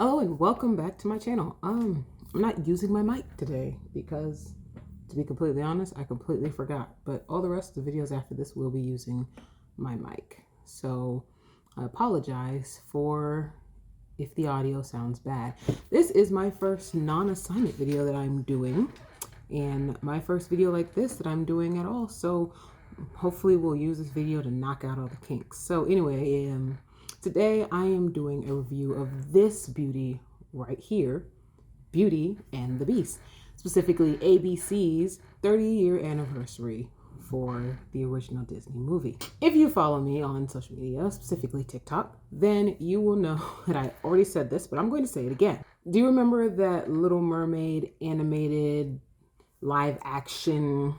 Hello and welcome back to my channel. I'm not using my mic today because, to be completely honest, I completely forgot. But all the rest of the videos after this will be using my mic. So I apologize for if the audio sounds bad. This is my first non-assignment video that I'm doing, and my first video like this that I'm doing at all. So hopefully we'll use this video to knock out all the kinks. So anyway, today I am doing a review of this beauty right here, Beauty and the Beast, specifically ABC's 30-year anniversary for the original Disney movie. If you follow me on social media, specifically TikTok, then you will know that I already said this, but I'm going to say it again. Do you remember that Little Mermaid animated live action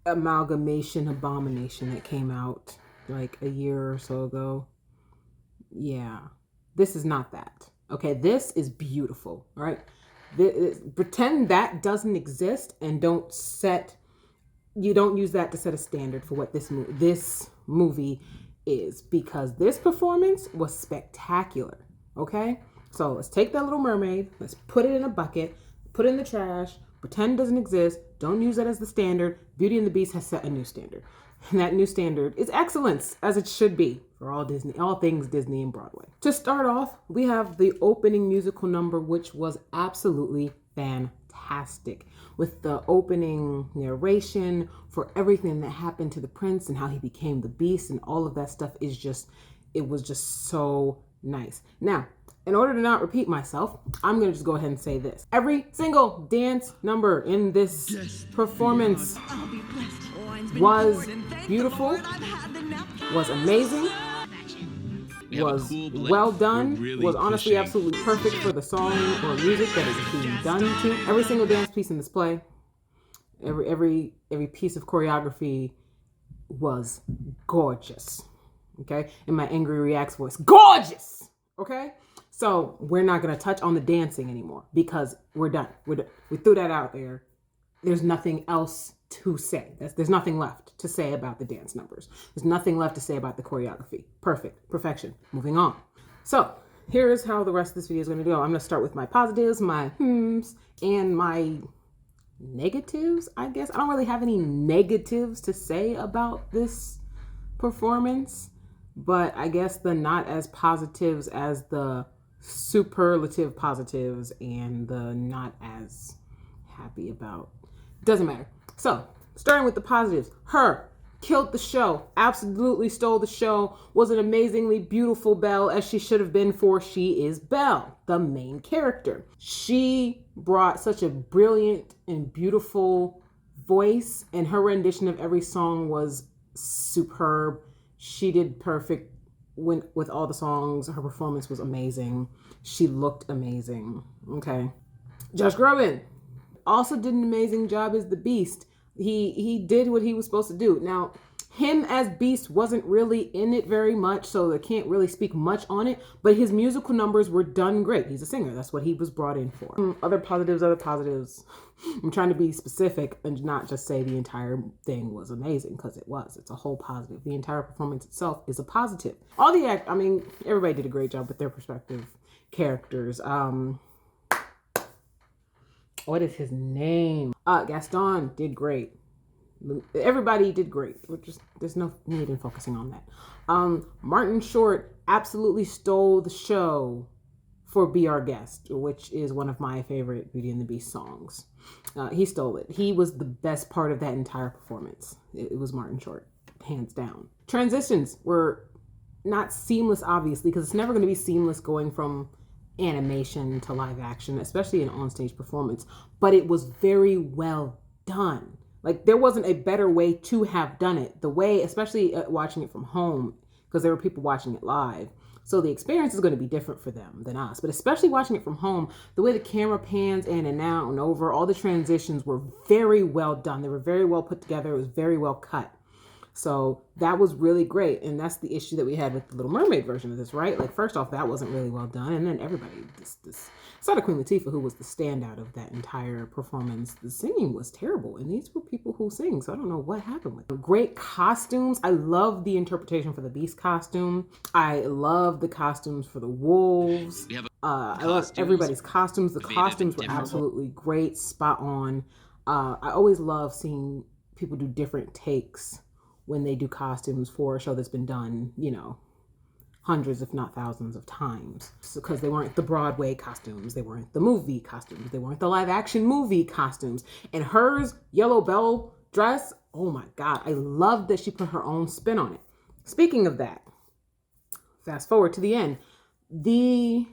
amalgamation abomination that came out like a year or so ago? Yeah, this is not that. Okay, this is beautiful. All right, pretend that doesn't exist and don't use that to set a standard for what this movie is, because this performance was spectacular. Okay, so let's take that Little Mermaid, let's put it in a bucket, put it in the trash, pretend it doesn't exist, don't use that as the standard. Beauty and the Beast has set a new standard. And that new standard is excellence, as it should be for all things Disney and Broadway. To start off, we have the opening musical number, which was absolutely fantastic, with the opening narration for everything that happened to the prince and how he became the Beast, and all of that stuff it was just so nice. Now, in order to not repeat myself, I'm going to just go ahead and say this. Every single dance number in this performance was beautiful, was amazing, was well done, was honestly absolutely perfect for the song or music that is being done to. Every single dance piece in this play, every piece of choreography was gorgeous. Okay? In my angry reacts voice, gorgeous! Okay? So we're not going to touch on the dancing anymore because we're done. We threw that out there. There's nothing else to say. There's nothing left to say about the dance numbers. There's nothing left to say about the choreography. Perfect. Perfection. Moving on. So here is how the rest of this video is going to go. I'm going to start with my positives, my and my negatives, I guess. I don't really have any negatives to say about this performance, but I guess the not as positives as the superlative positives and the not as happy about. Doesn't matter. So, starting with the positives. Her killed the show, absolutely stole the show, was an amazingly beautiful Belle, as she should have been, for she is Belle, the main character. She brought such a brilliant and beautiful voice, and her rendition of every song was superb. She did perfect with all the songs. Her performance was amazing. She looked amazing. Okay. Josh Groban also did an amazing job as the Beast. He did what he was supposed to do. Now, him as Beast wasn't really in it very much, so I can't really speak much on it, but his musical numbers were done great. He's a singer. That's what he was brought in for. Other positives. I'm trying to be specific and not just say the entire thing was amazing, because it was. It's a whole positive. The entire performance itself is a positive. Everybody did a great job with their respective characters. What is his name? Gaston did great. Everybody did great. There's no need in focusing on that. Martin Short absolutely stole the show for Be Our Guest, which is one of my favorite Beauty and the Beast songs. He stole it. He was the best part of that entire performance. It was Martin Short, hands down. Transitions were not seamless, obviously, because it's never going to be seamless going from animation to live action, especially an onstage performance, but it was very well done. Like, there wasn't a better way to have done it. The way, especially watching it from home, because there were people watching it live, so the experience is going to be different for them than us. But especially watching it from home, the way the camera pans in and out and over, all the transitions were very well done. They were very well put together. It was very well cut. So that was really great. And that's the issue that we had with the Little Mermaid version of this, right? Like, first off, that wasn't really well done. And then everybody, aside of Queen Latifah, who was the standout of that entire performance, the singing was terrible. And these were people who sing, so I don't know what happened with them. Great costumes. I love the interpretation for the Beast costume. I love the costumes for the wolves. I love everybody's costumes. The costumes were absolutely great, spot on. I always love seeing people do different takes when they do costumes for a show that's been done, hundreds, if not thousands of times. Because they weren't the Broadway costumes, they weren't the movie costumes, they weren't the live action movie costumes. And hers, Yellow Bell dress, oh my God, I love that she put her own spin on it. Speaking of that, fast forward to the end. The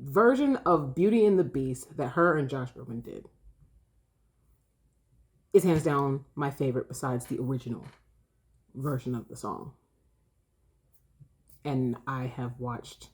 version of Beauty and the Beast that her and Josh Groban did is hands down my favorite besides the original version of the song. And I have watched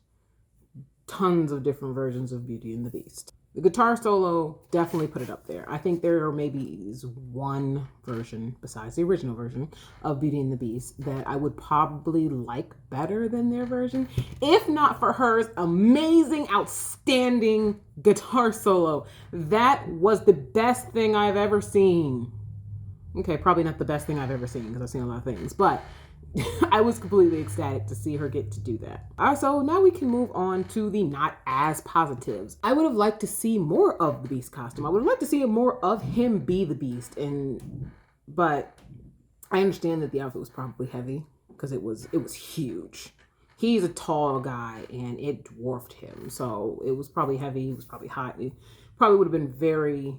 tons of different versions of Beauty and the Beast. The guitar solo definitely put it up there. I think there maybe is one version besides the original version of Beauty and the Beast that I would probably like better than their version, if not for hers amazing, outstanding guitar solo. That was the best thing I've ever seen. Okay, probably not the best thing I've ever seen because I've seen a lot of things, but I was completely ecstatic to see her get to do that. So now we can move on to the not as positives. I would have liked to see more of the Beast costume. I would have liked to see more of him be the Beast, but I understand that the outfit was probably heavy because it was huge. He's a tall guy and it dwarfed him, so it was probably heavy. It was probably hot. It probably would have been very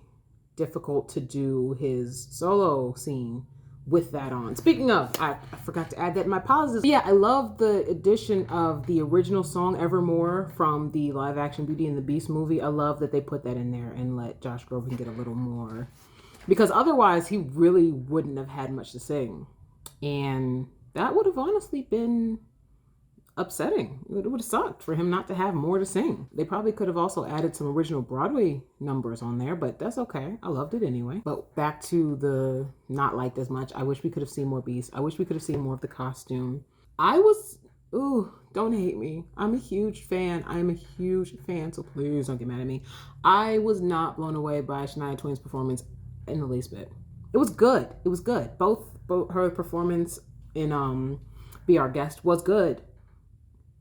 difficult to do his solo scene with that on. Speaking of, I forgot to add that in my positives. Yeah, I love the addition of the original song Evermore from the live action Beauty and the Beast movie. I love that they put that in there and let Josh Groban get a little more, because otherwise he really wouldn't have had much to sing. And that would have honestly been upsetting. It would have sucked for him not to have more to sing. They probably could have also added some original Broadway numbers on there, but that's okay. I loved it anyway. But back to the not liked as much. I wish we could have seen more Beast. I wish we could have seen more of the costume. Don't hate me. I'm a huge fan. I am a huge fan, so please don't get mad at me. I was not blown away by Shania Twain's performance in the least bit. It was good. It was good. Both her performance in Be Our Guest was good,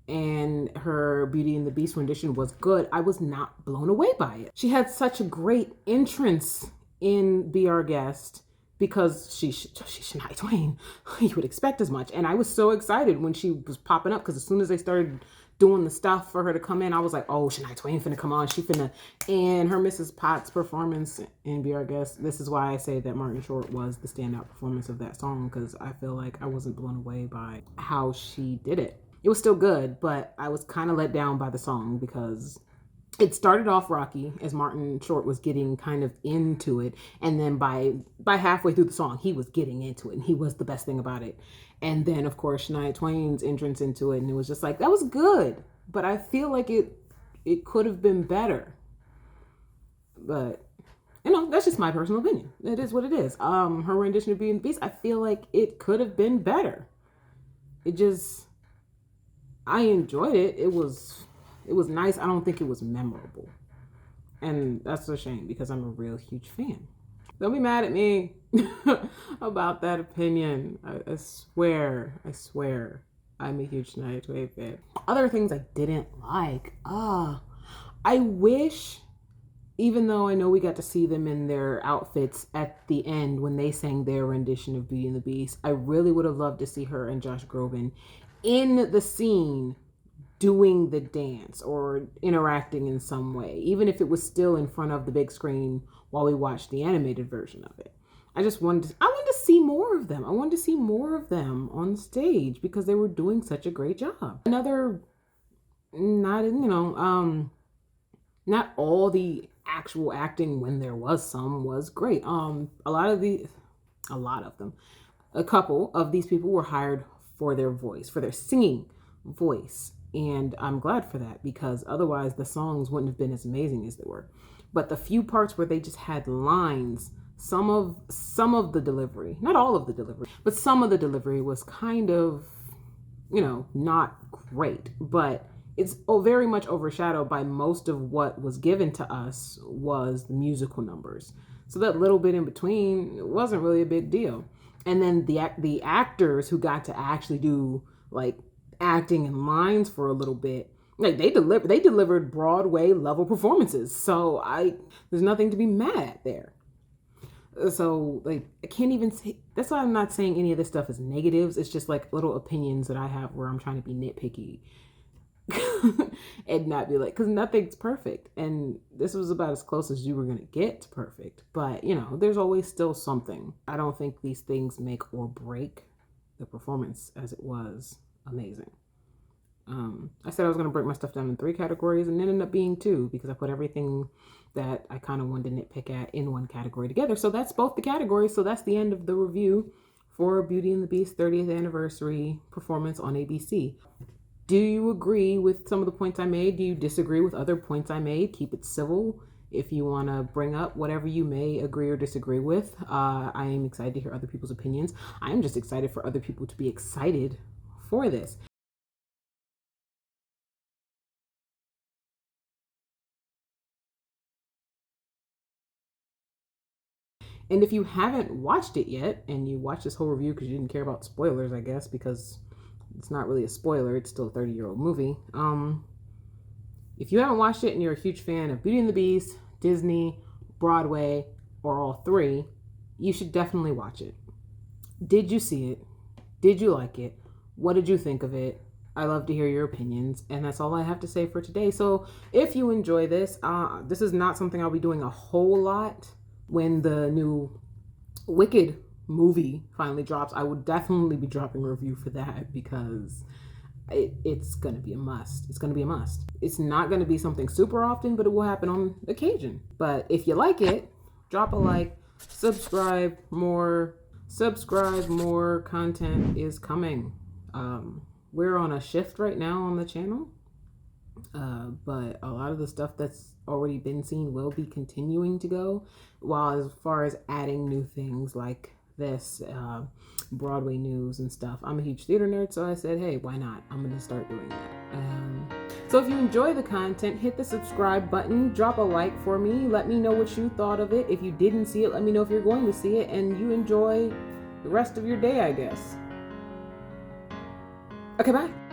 and her Beauty and the Beast rendition was good. I was not blown away by it. She had such a great entrance in Be Our Guest because she's Shania Twain. You would expect as much. And I was so excited when she was popping up, because as soon as they started doing the stuff for her to come in, I was like, oh, Shania Twain finna come on. And her Mrs. Potts performance in Be Our Guest, this is why I say that Martin Short was the standout performance of that song, because I feel like I wasn't blown away by how she did it. It was still good, but I was kind of let down by the song because it started off rocky as Martin Short was getting kind of into it. And then by halfway through the song, he was getting into it and he was the best thing about it. And then, of course, Shania Twain's entrance into it. And it was just like, that was good, but I feel like it could have been better. But, that's just my personal opinion. It is what it is. Her rendition of Beauty and the Beast, I feel like it could have been better. I enjoyed it. It was nice. I don't think it was memorable. And that's a shame because I'm a real huge fan. Don't be mad at me about that opinion. I swear, I'm a huge Shania Twain fan. Other things I didn't like. I wish, even though I know we got to see them in their outfits at the end when they sang their rendition of Beauty and the Beast, I really would have loved to see her and Josh Groban in the scene doing the dance or interacting in some way, even if it was still in front of the big screen while we watched the animated version of it. I wanted to see more of them. I wanted to see more of them on stage because they were doing such a great job. Another, not all the actual acting, when there was some, was great. A couple of these people were hired for their voice, for their singing voice. And I'm glad for that, because otherwise the songs wouldn't have been as amazing as they were. But the few parts where they just had lines, some of the delivery, not all of the delivery, but some of the delivery was kind of, not great. But it's very much overshadowed by most of what was given to us was the musical numbers. So that little bit in between wasn't really a big deal. And then the actors who got to actually do like acting and lines for a little bit Like they delivered Broadway level performances. So there's nothing to be mad at there. So like I can't even say, that's why I'm not saying any of this stuff is negatives. It's just like little opinions that I have where I'm trying to be nitpicky and not be like, because nothing's perfect, and this was about as close as you were going to get to perfect, but there's always still something. I don't think these things make or break the performance, as it was amazing. I said I was going to break my stuff down in 3 categories, and it ended up being 2 because I put everything that I kind of wanted to nitpick at in one category together. So that's both the categories. So that's the end of the review for Beauty and the Beast 30th anniversary performance on ABC. Do you agree with some of the points I made? Do you disagree with other points I made? Keep it civil. If you want to bring up whatever you may agree or disagree with, I am excited to hear other people's opinions. I'm just excited for other people to be excited for this. And if you haven't watched it yet, and you watched this whole review because you didn't care about spoilers, I guess, because it's not really a spoiler, it's still a 30-year-old movie. If you haven't watched it and you're a huge fan of Beauty and the Beast, Disney, Broadway, or all 3, you should definitely watch it. Did you see it? Did you like it? What did you think of it? I love to hear your opinions, and that's all I have to say for today. So if you enjoy this, this is not something I'll be doing a whole lot. When the new Wicked movie finally drops, I will definitely be dropping a review for that because it's going to be a must. It's going to be a must. It's not going to be something super often, but it will happen on occasion. But if you like it, drop a like, subscribe. More content is coming. We're on a shift right now on the channel. But a lot of the stuff that's already been seen will be continuing to go, while as far as adding new things like this, Broadway news and stuff, I'm a huge theater nerd, so I said, hey, why not? I'm gonna start doing that. So if you enjoy the content, hit the subscribe button, drop a like for me, let me know what you thought of it. If you didn't see it, let me know if you're going to see it, and you enjoy the rest of your day, I guess. Okay, bye.